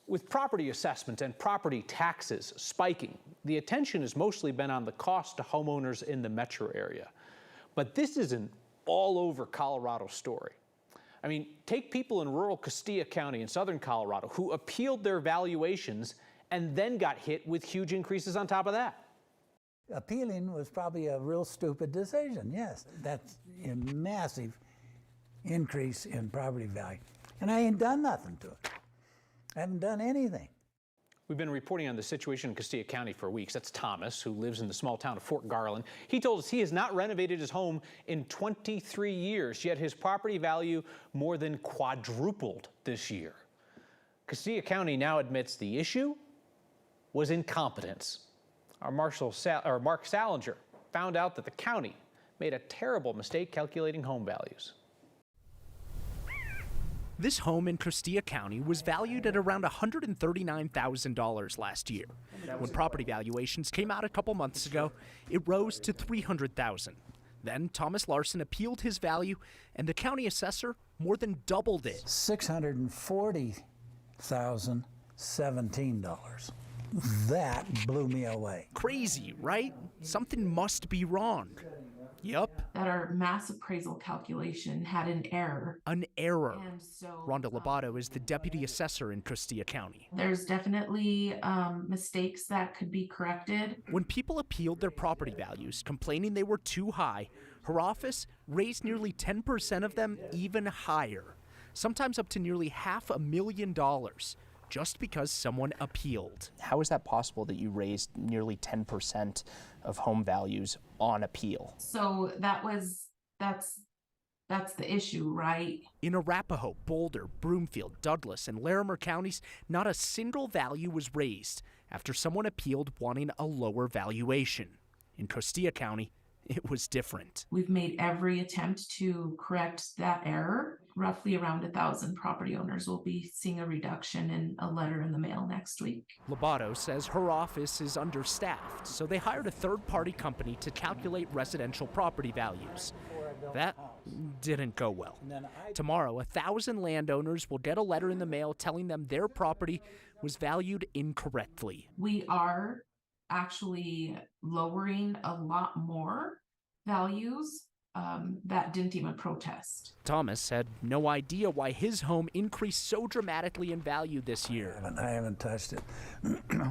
With property assessment and property taxes spiking, the attention has mostly been on the cost to homeowners in the metro area. But this is an all over Colorado story. I mean, take people in rural Costilla County in southern Colorado who appealed their valuations and then got hit with huge increases on top of that. Appealing was probably a real stupid decision, yes. That's a massive increase in property value. And I ain't done nothing to it. I haven't done anything. We've been reporting on the situation in Costilla County for weeks. That's Thomas, who lives in the small town of Fort Garland. He told us he has not renovated his home in 23 years, yet his property value more than quadrupled this year. Costilla County now admits the issue was incompetence. Our Mark Salinger found out that the county made a terrible mistake calculating home values. This home in Costilla County was valued at around $139,000 last year. When property valuations came out a couple months ago, it rose to $300,000. Then Thomas Larson appealed his value, and the county assessor more than doubled it. $640,017. That blew me away. Crazy, right? Something must be wrong. Yup. That our mass appraisal calculation had an error. An error. And so, Rhonda Lobato is the deputy assessor in Costilla County. There's definitely mistakes that could be corrected. When people appealed their property values, complaining they were too high, her office raised nearly 10% of them even higher, sometimes up to nearly $500,000. Just because someone appealed. How is that possible that you raised nearly 10% of home values on appeal? So that's the issue, right? In Arapahoe, Boulder, Broomfield, Douglas, and Larimer counties, not a single value was raised after someone appealed wanting a lower valuation. In Costilla County, it was different. We've made every attempt to correct that error. Roughly around 1,000 property owners will be seeing a reduction in a letter in the mail next week. Lobato says her office is understaffed, so they hired a third-party company to calculate residential property values. That didn't go well. Tomorrow, 1,000 landowners will get a letter in the mail telling them their property was valued incorrectly. We are actually lowering a lot more values that didn't even protest. Thomas had no idea why his home increased so dramatically in value this year. I haven't touched it.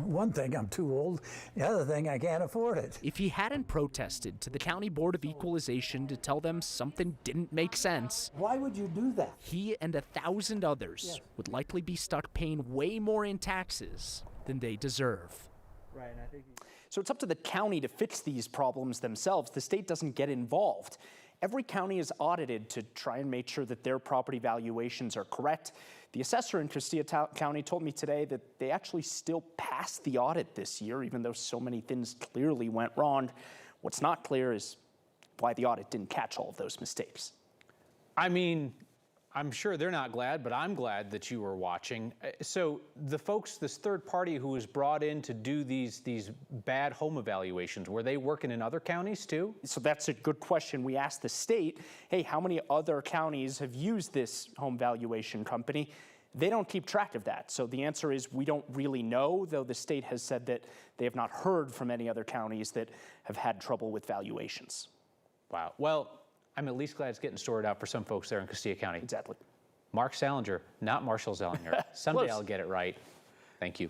One thing, I'm too old. The other thing, I can't afford it. If he hadn't protested to the County Board of Equalization to tell them something didn't make sense, why would you do that? He and 1,000 others would likely be stuck paying way more in taxes than they deserve. Right, and I think so it's up to the county to fix these problems themselves. The state doesn't get involved. Every county is audited to try and make sure that their property valuations are correct. The assessor in Costilla County told me today that they actually still passed the audit this year, even though so many things clearly went wrong. What's not clear is why the audit didn't catch all of those mistakes. I mean, I'm sure they're not glad, but I'm glad that you were watching. So the folks, this third party who was brought in to do these bad home evaluations, were they working in other counties too? So that's a good question. We asked the state, hey, how many other counties have used this home valuation company? They don't keep track of that. So the answer is we don't really know, though the state has said that they have not heard from any other counties that have had trouble with valuations. Wow. Well, I'm at least glad it's getting sorted out for some folks there in Costilla County. Exactly. Mark Salinger, not Marshall Zellinger. Someday I'll get it right. Thank you.